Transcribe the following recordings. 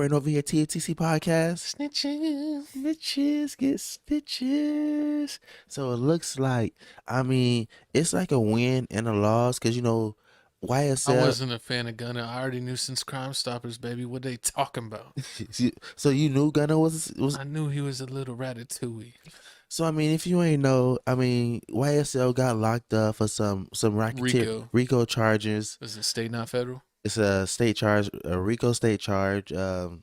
And over here, TFTC podcast. Snitches. Bitches get stitches. So it looks like, it's like a win and a loss because, I YSL. wasn't a fan of Gunna. I already knew since Crime Stoppers, baby, what they talking about. So you knew Gunna was. I knew he was a little ratatouille. So, if you ain't know, YSL got locked up for some racketeer Rico. RICO charges. Was it state, not federal? It's a state charge, a RICO state charge. And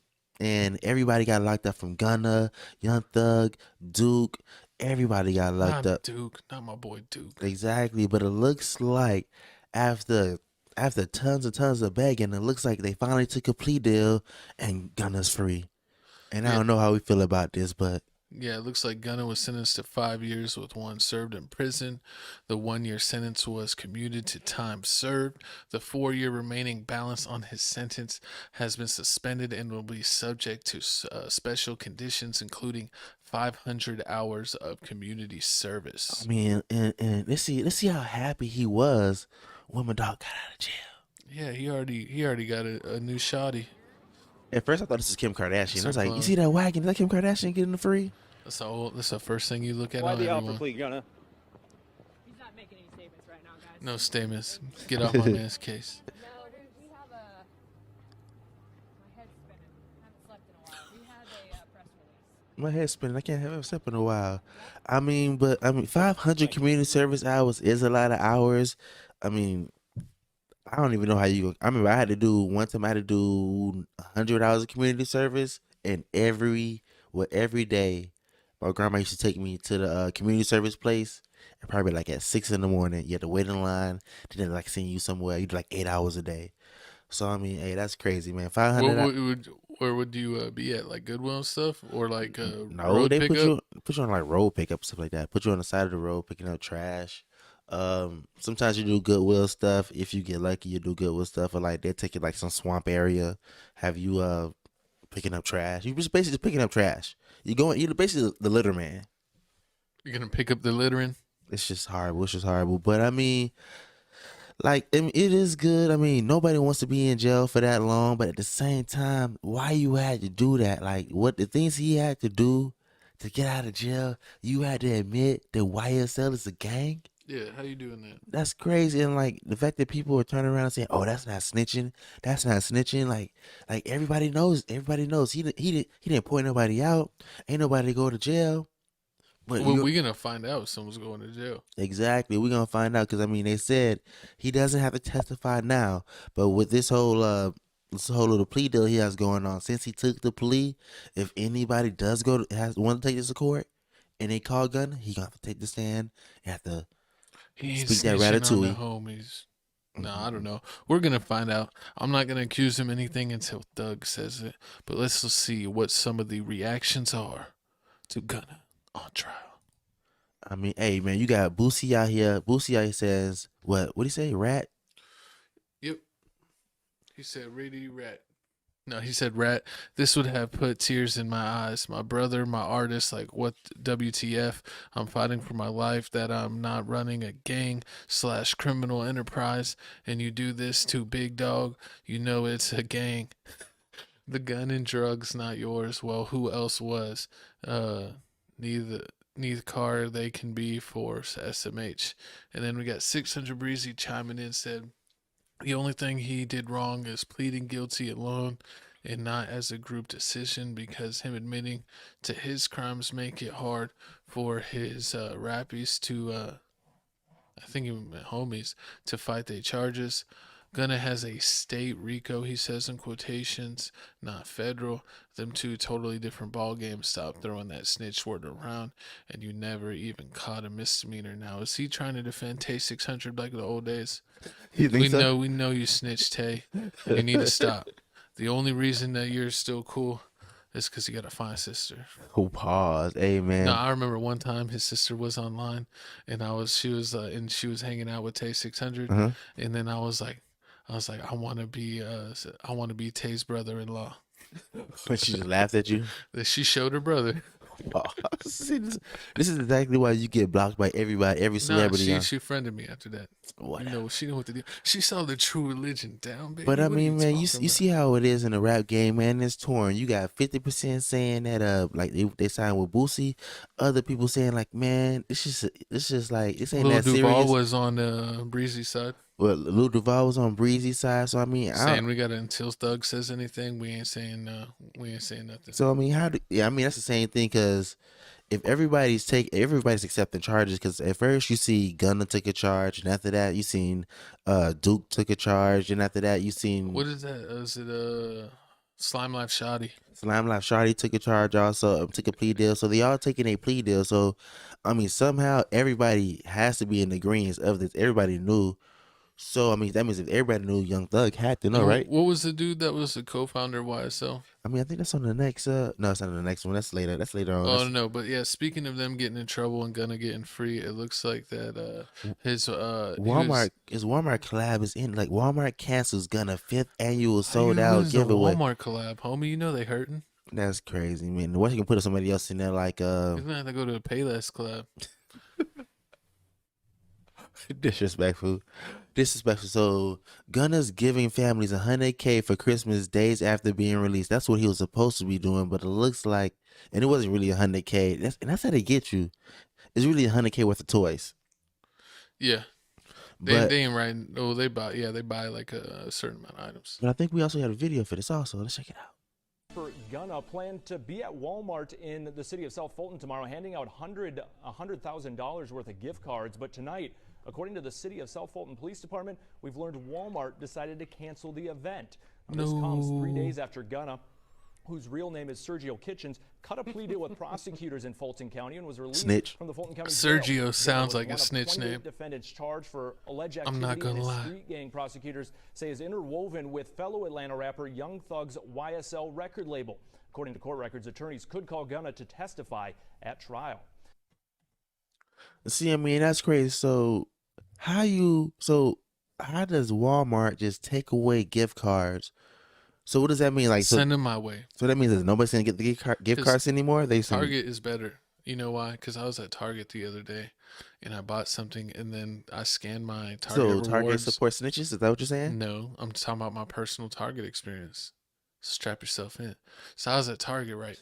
everybody got locked up from Gunna, Young Thug, Duke. Everybody got locked Not up. Duke. Not my boy Duke. Exactly, but it looks like after tons and tons of begging, it looks like they finally took a plea deal and Gunna's free. And I Yeah. don't know how we feel about this, but Yeah, it looks like Gunna was sentenced to 5 years with one served in prison. The 1 year sentence was commuted to time served. The 4 year remaining balance on his sentence has been suspended and will be subject to special conditions, including 500 hours of community service. and let's see how happy he was when my dog got out of jail. Yeah, he already got a new shotty. At first, I thought this was Kim Kardashian. It's I a was like, "You clone. see that wagon? Is that Kim Kardashian getting the free?" That's the first thing you look at Why on the offer everyone. plea, Gunna? He's not making any statements right now, guys. No statements. Get off my man's case. No, we have a. My head's spinning. I haven't slept in a while. We had a press release. My head's spinning. I can't have a sip in a while. 500 community service hours is a lot of hours. I mean, I don't even know how you. I remember I had to do one time. I had to do 100 hours of community service, and every day, my grandma used to take me to the community service place, and probably like at 6 in the morning. You had to wait in line. Then they like send you somewhere. You do like 8 hours a day. So hey, that's crazy, man. 500. Where would you be at? Like Goodwill and stuff, or like No, road they pickup? put you on like road pickup stuff like that. Put you on the side of the road picking up trash. Sometimes you do Goodwill stuff. If you get lucky, you do Goodwill stuff, or like they take you like some swamp area, have you picking up trash. You just basically just picking up trash. You're basically the litter man. You're gonna pick up the littering. It's just horrible. It's just horrible. But it is good. Nobody wants to be in jail for that long, but at the same time, why you had to do that? Like, what the things he had to do to get out of jail, you had to admit that YSL is a gang? Yeah, how you doing that? That's crazy. And like the fact that people are turning around and saying, "Oh, that's not snitching. That's not snitching." Like everybody knows. Everybody knows he didn't point nobody out. Ain't nobody go to jail. But Well, we're gonna find out if someone's going to jail. exactly, we're gonna find out because they said he doesn't have to testify now. But with this whole little plea deal he has going on, since he took the plea, if anybody does want to take this to court, and they call Gunna, he gonna have to take the stand. You have to He ain't speak that snitching on the ratatouille. homies. No, I don't know. We're gonna find out. I'm not gonna accuse him anything until Doug says it. But let's just see what some of the reactions are to Gunna on trial. Hey man, you got Boosie out here. Boosie out here says what? What do you say? Rat? Yep. He said, "Ready, rat." No, he said, "Rat." This would have put tears in my eyes. My brother, my artist, like, what WTF? I'm fighting for my life, that I'm not running a gang/criminal enterprise, and you do this to Big Dog. You know it's a gang. The gun and drugs not yours. Well, who else was? Neither car they can be for SMH. And then we got 600 Breezy chiming in, said, the only thing he did wrong is pleading guilty alone and not as a group decision, because him admitting to his crimes make it hard for his rappies to, I think he meant homies, to fight their charges. Gunna has a state RICO, he says in quotations, not federal. Them two totally different ball games. Stop throwing that snitch word around, and you never even caught a misdemeanor. Now, is he trying to defend Tay 600 like the old days? You think so? We know you snitched, Tay. You need to stop. The only reason that you're still cool is because you got a fine sister. Oh, pause. Hey man. No, I remember one time his sister was online, and she was hanging out with Tay 600, Uh-huh. and then I was like, I want to be Tay's brother-in-law. But she just laughed at you. She showed her brother. Oh, see, this is exactly why you get blocked by everybody, every Nah, celebrity. she friended me after that. Whatever. She knew what to do. She saw the true religion down, But baby. I What are you mean, man, talking you about? see how it is in the rap game, man. It's torn. You got 50% saying that like they signed with Boosie, other people saying like, man, it's just like this ain't Lil that Duval serious. was on Breezy's side, But Lil Duval was on Breezy's side, so I mean, saying we got to until Thug says anything, we ain't saying nothing. so I mean, I mean that's the same thing because if everybody's accepting charges because at first you see Gunna took a charge and after that you seen Duke took a charge and after that you seen What is that? Is it Slime Life Shoddy? Slime Life Shawty took a charge also, took a plea deal. So they all taking a plea deal. So I mean somehow everybody has to be in agreement of this. Everybody knew. So I mean that means if everybody knew, Young Thug had to know, And right? what was the dude that was the co-founder of YSL? I mean I think that's on the next no, it's not on the next one. That's later. That's later on. Oh That's no, but yeah, speaking of them getting in trouble and Gunna getting free, it looks like that his Walmart collab is in like Walmart cancels Gunna fifth annual sold what out is the giveaway. Walmart collab, homie? You know they hurting. That's crazy, man. What you can put somebody else in there like You're gonna have to go to a Payless collab. disrespectful. Disrespectful. So Gunna's giving families $100K for Christmas days after being released. That's what he was supposed to be doing, but it looks like and it wasn't really $100K. That's how they get you. It's really $100K worth of toys. Yeah, But they ain't right. Oh, they buy like a certain amount of items. I think we also had a video for this also. Let's check it out. For Gunna planned to be at Walmart in the city of South Fulton tomorrow, handing out $100,000 worth of gift cards. But tonight, according to the city of South Fulton Police Department, we've learned Walmart decided to cancel the event. This comes 3 days after Gunna, whose real name is Sergio Kitchens, cut a plea deal with prosecutors in Fulton County and was released Snitch. from the Fulton County Sergio jail. sounds Gunna like a was one of snitch 28 name. defendants charged for alleged I'm not activity in gonna a lie. street gang prosecutors say is interwoven with fellow Atlanta rapper Young Thug's YSL record label. According to court records, attorneys could call Gunna to testify at trial. See, I mean, that's crazy. So how does Walmart just take away gift cards? So what does that mean? Like, Send them my way. so that means that nobody's gonna get the gift 'Cause cards anymore. They saying, Target is better. You know why? Because I was at Target the other day, and I bought something, and then I scanned my Target so rewards. Target supports snitches. Is that what you're saying? No, I'm talking about my personal Target experience. Strap yourself in. So I was at Target, right?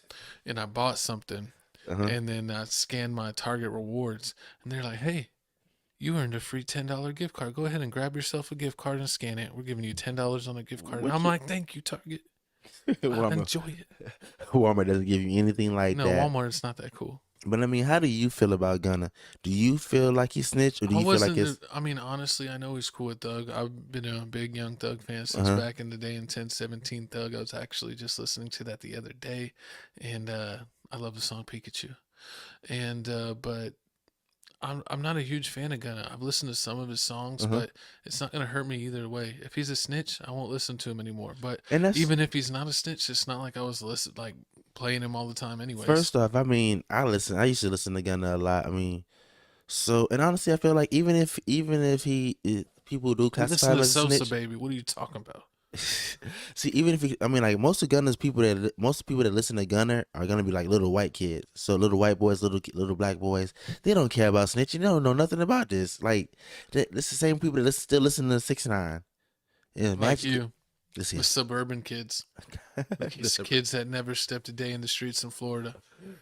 And I bought something, Uh-huh. and then I scanned my Target rewards, and they're like, "Hey, you earned a free $10 gift card. Go ahead and grab yourself a gift card and scan it. We're giving you $10 on a gift card." And I'm like, "Thank you, Target. I Walmart, enjoy it." Walmart doesn't give you anything like No, that. Walmart's not that cool. But I mean, how do you feel about Gunna? Do you feel like he snitched, or do you feel like it's? I mean, honestly, I know he's cool with Thug. I've been a big Young Thug fan since back in the day in 1017 Thug. I was actually just listening to that the other day, and I love the song Pikachu. And but I'm not a huge fan of Gunna. I've listened to some of his songs, but it's not gonna hurt me either way. If he's a snitch, I won't listen to him anymore. But And that's even if he's not a snitch, it's not like I was like playing him all the time, anyways. first off. I mean, I used to listen to Gunna a lot. I mean, so and honestly, I feel like even if people do classify Listen him to as a Sosa, snitch. baby. What are you talking about? See, even if I mean, like most people that listen to Gunna are gonna be like little white kids. So little white boys, little black boys, they don't care about snitching. They don't know nothing about this. Like this the same people that still listen to 6ix9ine. Yeah, Like Magic. you, Listen, the suburban kids. These kids that never stepped a day in the streets in Florida.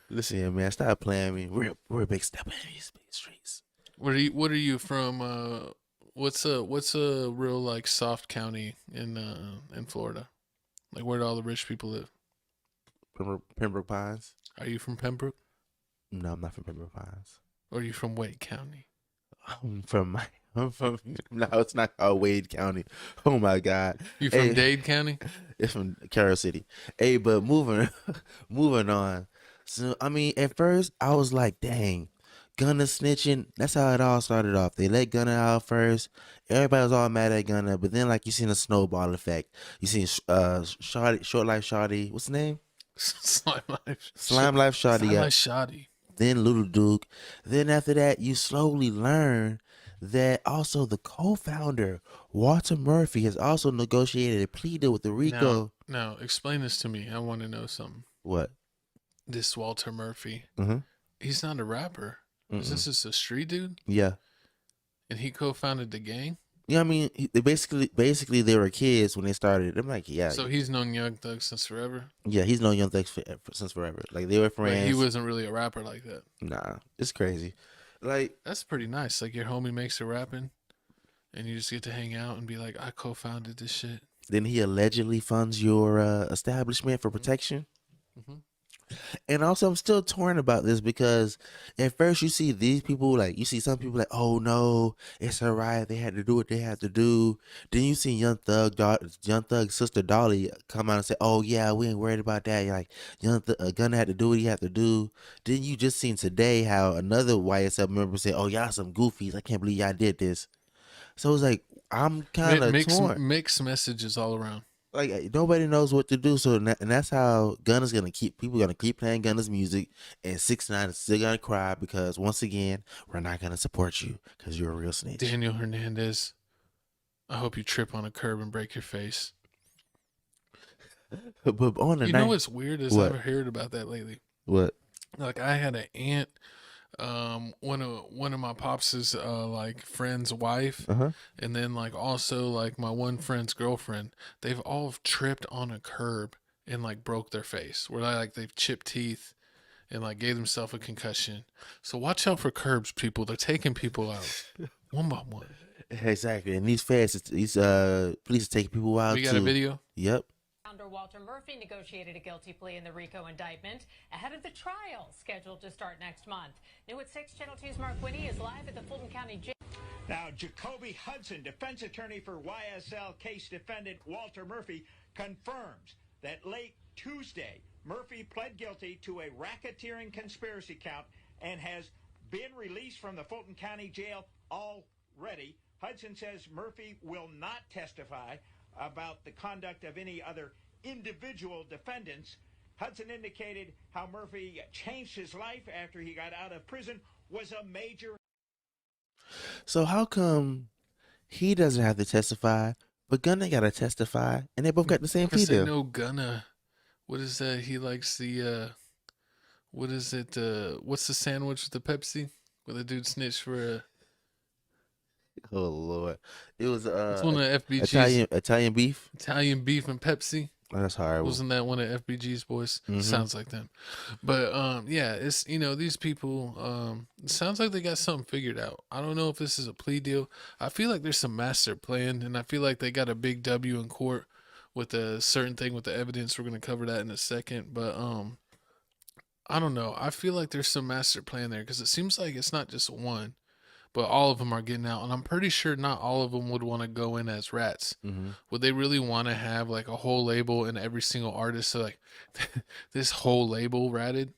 listen, here, man, stop playing me. We're a big step in these big streets. What are you from? What's a real like soft county in Florida? Like where do all the rich people live? Pembroke Pines. Are you from Pembroke? No, I'm not from Pembroke Pines. Or are you from Wake County? I'm from no, it's not called Wade County. Oh my God. You from Hey. Dade County? It's from Carroll City. Hey, but moving on. So I mean, at first I was like, dang, Gunna snitching. That's how it all started off. They let Gunna out first. Everybody was all mad at Gunna, but then like you seen a snowball effect. You seen Short Life Shawty. What's his name? Slime Life. Slime Life Shawty. Slime got- Life Shoddy. Then Little Duke. Then after that, you slowly learn that also the co-founder Walter Murphy has also negotiated a plea deal with the Rico. Now, explain this to me. I want to know something. What? this Walter Murphy. Mm-hmm. He's not a rapper. Is this just a street dude? Yeah. And he co-founded the gang? Yeah, I mean, they basically they were kids when they started. I'm like, yeah, So he's known Young Thug since forever? yeah, he's known Young Thug since forever. Like they were But friends. he wasn't really a rapper like that. Nah, it's crazy. Like That's pretty nice. Like your homie makes a rapping, and you just get to hang out and be like, I co-founded this shit. then he allegedly funds your establishment for protection. Mm-hmm. And also, I'm still torn about this because at first you see these people like you see some people like, oh no, it's a riot. They had to do what they had to do. Then you see Young Thug's sister Dolly come out and say, oh yeah, we ain't worried about that. Like Gunna had to do what he had to do. Then you just seen today how another YSL member said, oh y'all some goofies. I can't believe y'all did this. So it's like I'm kind of torn. Mixed messages all around. Like nobody knows what to do, so and that's how Gunna's gonna keep playing Gunna's music, and 6ix9ine is still gonna cry because once again we're not gonna support you because you're a real snitch. Daniel Hernandez, I hope you trip on a curb and break your face. But on the You know what's weird is What? I've heard about that lately. What? Like I had an aunt, one of my pops's like friend's wife, and then like also like my one friend's girlfriend. They've all tripped on a curb and like broke their face. Where like they've chipped teeth and like gave themselves a concussion. So watch out for curbs, people. They're taking people out one by one. Exactly, and these police are taking people out. We got a video. Yep. Founder Walter Murphy negotiated a guilty plea in the RICO indictment ahead of the trial scheduled to start next month. New at 6, Channel 2's Mark Winnie is live at the Fulton County Jail. Now, Jacoby Hudson, defense attorney for YSL case defendant Walter Murphy, confirms that late Tuesday, Murphy pled guilty to a racketeering conspiracy count and has been released from the Fulton County Jail already. Hudson says Murphy will not testify about the conduct of any other individual defendants. Hudson indicated how Murphy changed his life after he got out of prison was a major. So how come he doesn't have to testify, but Gunna got to testify, and they both got the same plea deal? No Gunna. What is that? He likes the what is it? What's the sandwich with the Pepsi? Where the dude snitched for a. Oh Lord, it was It's one of FBG's Italian beef. Italian beef and Pepsi. Oh, that's horrible. Wasn't that one of FBG's boys? Sounds like them. But yeah, it's these people. It sounds like they got something figured out. I don't know if this is a plea deal. I feel like there's some master plan, and I feel like they got a big W in court with a certain thing with the evidence. We're gonna cover that in a second, but I don't know. I feel like there's some master plan there because it seems like it's not just one. But all of them are getting out, and I'm pretty sure not all of them would want to go in as rats. Would they really want to have like a whole label and every single artist? So like this whole label ratted,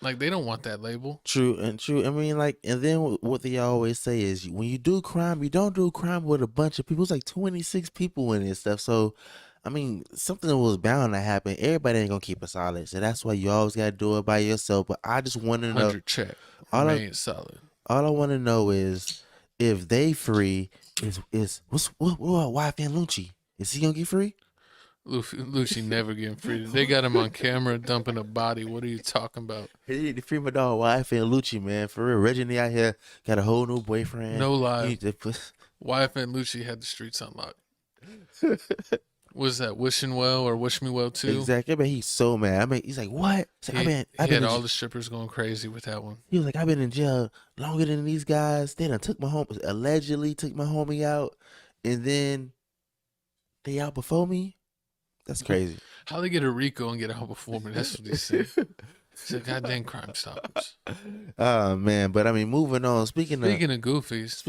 like they don't want that label. True. I mean, like, and then what they always say is when you do crime, you don't do crime with a bunch of people. It's like 26 people in this stuff. So, I mean, something was bound to happen. Everybody ain't gonna keep it solid, so that's why you always gotta do it by yourself. But I just want to know. 100 check. Remain solid. All I want to know is if they free, what about wife and Lucci? Is he gonna get free? Lucci never getting free. They got him on camera dumping a body. What are you talking about? He need to free my dog wife and Lucci, man. For real, Reggie out here got a whole new boyfriend. No lie. He need to put... Wife and Lucci had the streets unlocked. Was that Wishing Well or Wish Me Well too? Exactly. I mean, he's so mad. I mean, he's like, what? Like, He had all the strippers going crazy with that one. He was like, I've been in jail longer than these guys. They done allegedly took my homie out, and then they out before me. That's crazy. How they get a RICO and get out before me? That's what he said. He's a goddamn Crime Stoppers. Oh man, but I mean, moving on. Speaking of goofies.